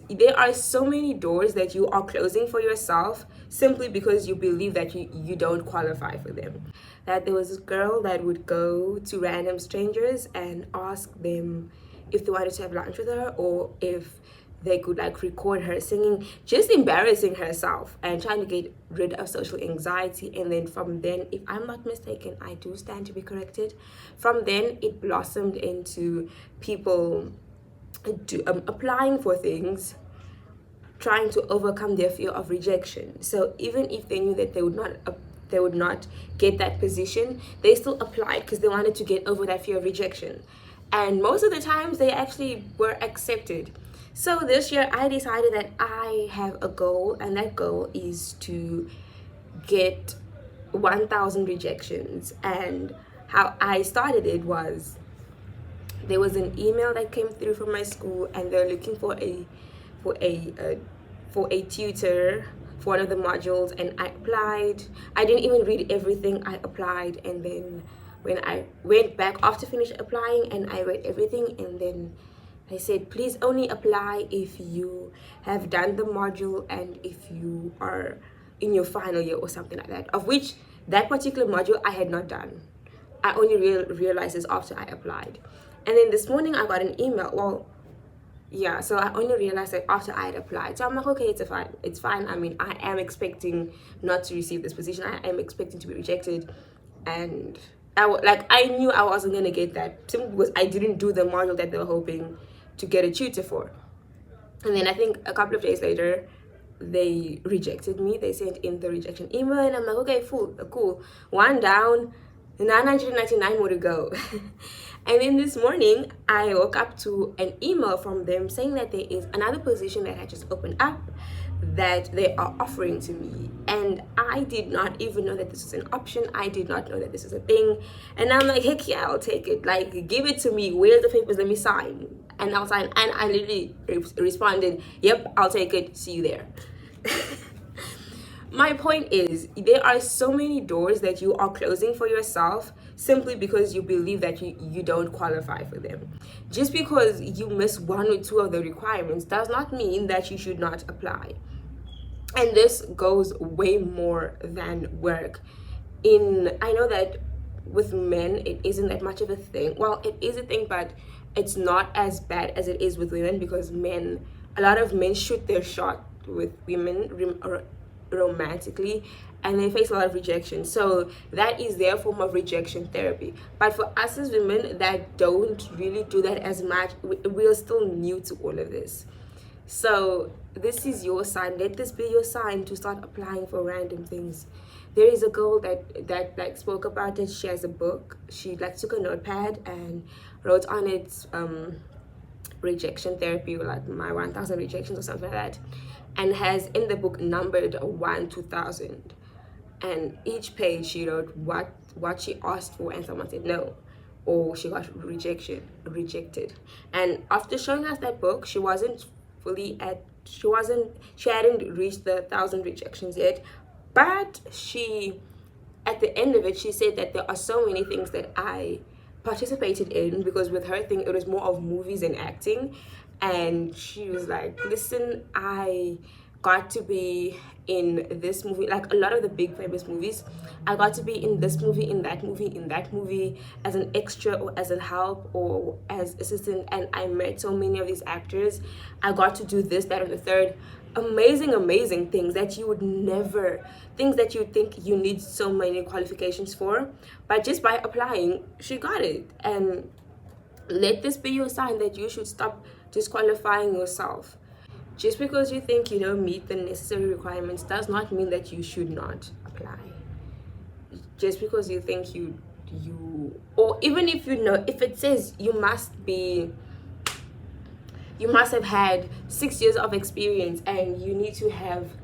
There are so many doors that you are closing for yourself simply because you believe that you don't qualify for them. That there was this girl that would go to random strangers and ask them if they wanted to have lunch with her, or if they could like record her singing, just embarrassing herself and trying to get rid of social anxiety. And then from then, if I'm not mistaken, I do stand to be corrected, from then it blossomed into people applying for things, trying to overcome their fear of rejection. So even if they knew that they would not get that position, they still applied because they wanted to get over that fear of rejection. And most of the times they actually were accepted. So this year I decided that I have a goal, and that goal is to get 1,000 rejections. And how I started it was, there was an email that came through from my school, and they're looking for a tutor for one of the modules, and I applied. I didn't even read everything. I applied, and then when I went back after finish applying, and I read everything, and then I said, please only apply if you have done the module and if you are in your final year or something like that, of which that particular module I had not done. I only realized this after I applied. And then this morning I got an email. Well, yeah, so I only realized that after I had applied. So I'm like, okay, it's fine. I mean, I am expecting not to receive this position. I am expecting to be rejected. And I knew I wasn't going to get that simply because I didn't do the module that they were hoping to get a tutor for. And then I think a couple of days later, they rejected me. They sent in the rejection email, and I'm like, okay, cool. One down, 999 more to go. And then this morning, I woke up to an email from them saying that there is another position that had just opened up that they are offering to me. And I did not even know that this was an option. I did not know that this was a thing. And I'm like, heck yeah, I'll take it. Like, give it to me. Where's the papers? Let me sign. And I'll sign. And I literally responded, yep, I'll take it. See you there. My point is, there are so many doors that you are closing for yourself simply because you believe that you don't qualify for them. Just because you miss one or two of the requirements does not mean that you should not apply. And this goes way more than work. I know that with men, it isn't that much of a thing. Well, it is a thing, but it's not as bad as it is with women, because a lot of men shoot their shot with women romantically, and they face a lot of rejection. So that is their form of rejection therapy. But for us as women that don't really do that as much, we're still new to all of this. So this is your sign. Let this be your sign to start applying for random things. There is a girl that like spoke about it. She has a book. She like took a notepad and wrote on it rejection therapy, or like my 1,000 rejections or something like that, and has in the book numbered 1 to 1,000. And each page she wrote what she asked for, and someone said no, or she got rejected. And after showing us that book, she hadn't reached the 1,000 rejections yet, but at the end of it, she said that there are so many things that I participated in, because with her thing it was more of movies and acting. And she was like, listen, I got to be in this movie, like a lot of the big famous movies. I got to be in this movie, in that movie, as an extra or as a help or as assistant, and I met so many of these actors. I got to do this, that, and the third. Amazing things that you would never, things that you think you need so many qualifications for, but just by applying, she got it. And let this be your sign that you should stop disqualifying yourself. Just because you think you don't meet the necessary requirements does not mean that you should not apply. Just because you think or even if you know, if it says you must have had 6 years of experience and you need to have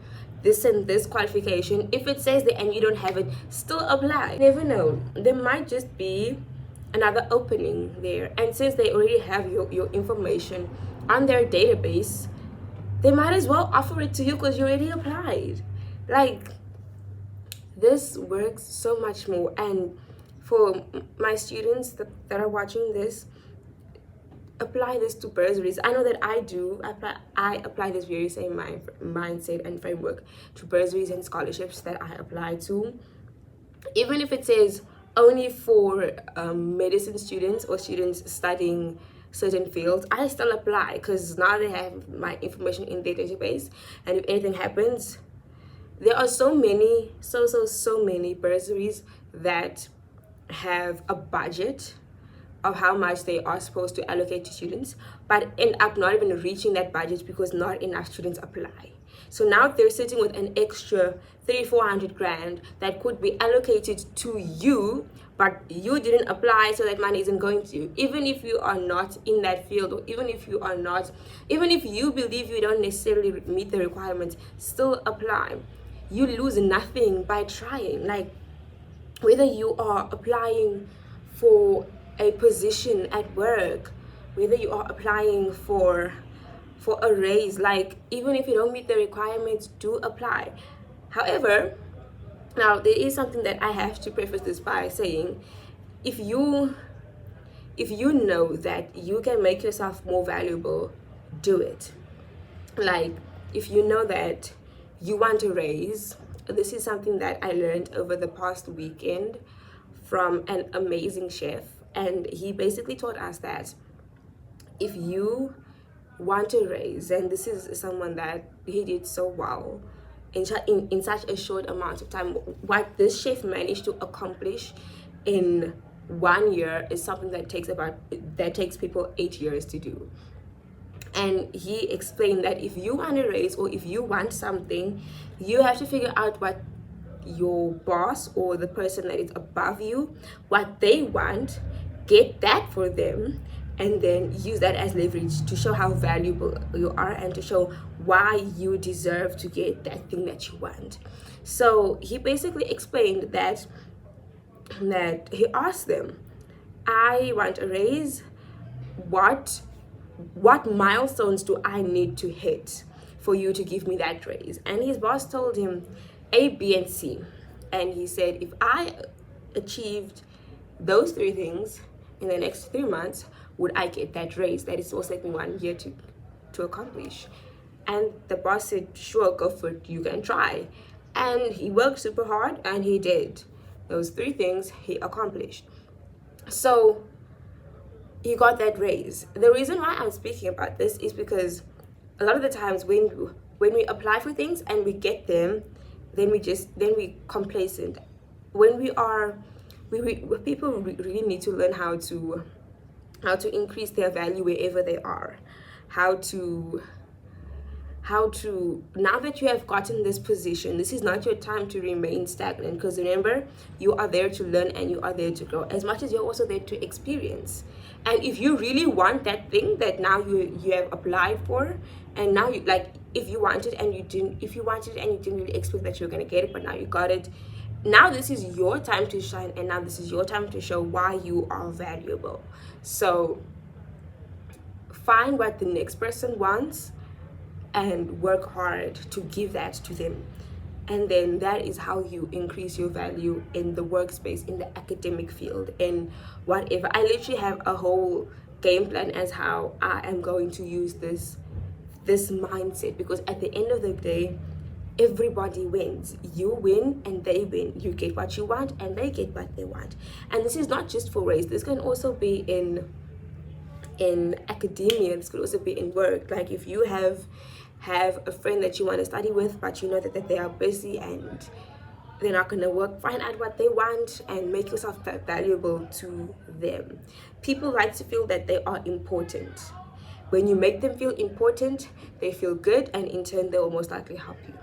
this and this qualification, if it says that and you don't have it, still apply. You never know, there might just be another opening there, and since they already have your information on their database, they might as well offer it to you because you already applied. Like, this works so much more. And for my students that are watching this, apply this to bursaries. I know that I do. I apply this very same mindset and framework to bursaries and scholarships that I apply to. Even if it says only for medicine students or students studying certain fields, I still apply, because now they have my information in their database, and if anything happens, there are so many bursaries that have a budget of how much they are supposed to allocate to students, but end up not even reaching that budget because not enough students apply. So now they're sitting with an extra 300-400 grand that could be allocated to you, but you didn't apply, so that money isn't going to you. Even if you are not in that field, or even if you believe you don't necessarily meet the requirements, still apply. You lose nothing by trying. Like, whether you are applying for a position at work, whether you are applying for a raise, like, even if you don't meet the requirements, do apply. However, now there is something that I have to preface this by saying: if you know that you can make yourself more valuable, do it. Like, if you know that you want a raise, this is something that I learned over the past weekend from an amazing chef, and he basically taught us that if you want a raise, and this is someone that he did so well in such a short amount of time. What this chef managed to accomplish in 1 year is something that takes people 8 years to do. And he explained that if you want a raise, or if you want something, you have to figure out what your boss or the person that is above you, what they want, get that for them, and then use that as leverage to show how valuable you are and to show why you deserve to get that thing that you want. So he basically explained that he asked them, I want a raise, what milestones do I need to hit for you to give me that raise? And his boss told him A, B, and C. And he said, if I achieved those 3 things in the next 3 months, would I get that raise that is supposed to take me 1 year to accomplish? And the boss said, sure, go for it, you can try. And he worked super hard, and he did. Those 3 things he accomplished. So he got that raise. The reason why I'm speaking about this is because a lot of the times when we apply for things and we get them, then we complacent. When people really need to learn how to increase their value wherever they are, how to now that you have gotten this position, this is not your time to remain stagnant, because remember, you are there to learn and you are there to grow, as much as you're also there to experience. And if you really want that thing that now you have applied for, and now you, like, if you wanted and you didn't really expect that you're going to get it, but now you got it, now this is your time to shine, and now this is your time to show why you are valuable. So find what the next person wants and work hard to give that to them. And then that is how you increase your value in the workspace, in the academic field, in whatever. I literally have a whole game plan as how I am going to use this mindset, because at the end of the day, everybody wins. You win and they win. You get what you want and they get what they want. And this is not just for race. This can also be in academia. This could also be in work. Like, if you have a friend that you want to study with, but you know that they are busy and they're not going to work, find out what they want and make yourself valuable to them. People like to feel that they are important. When you make them feel important, they feel good, and in turn they will most likely help you.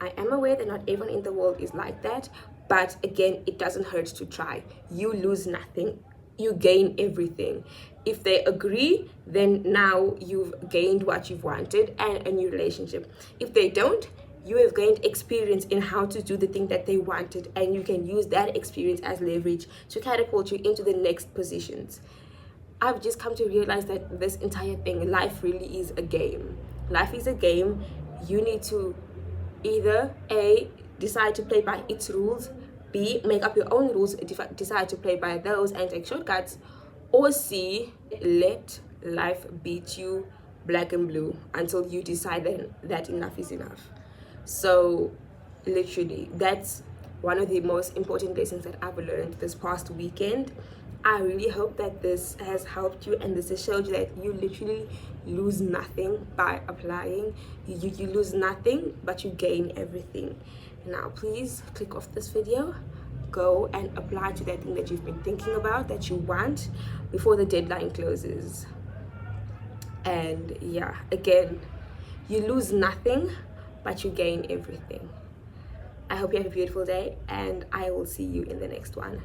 I am aware that not everyone in the world is like that, but again, it doesn't hurt to try. You lose nothing, you gain everything. If they agree, then now you've gained what you've wanted and a new relationship. If they don't, you have gained experience in how to do the thing that they wanted, and you can use that experience as leverage to catapult you into the next positions. I've just come to realize that this entire thing, life really is a game. Life is a game. You need to either A, decide to play by its rules, B, make up your own rules, decide to play by those and take shortcuts, or C, let life beat you black and blue until you decide that enough is enough. So literally, that's one of the most important lessons that I've learned this past weekend. I really hope that this has helped you, and this has showed you that you literally lose nothing by applying. You lose nothing, but you gain everything. Now please click off this video, go and apply to that thing that you've been thinking about, that you want, before the deadline closes. And yeah, again, you lose nothing, but you gain everything. I hope you have a beautiful day, and I will see you in the next one.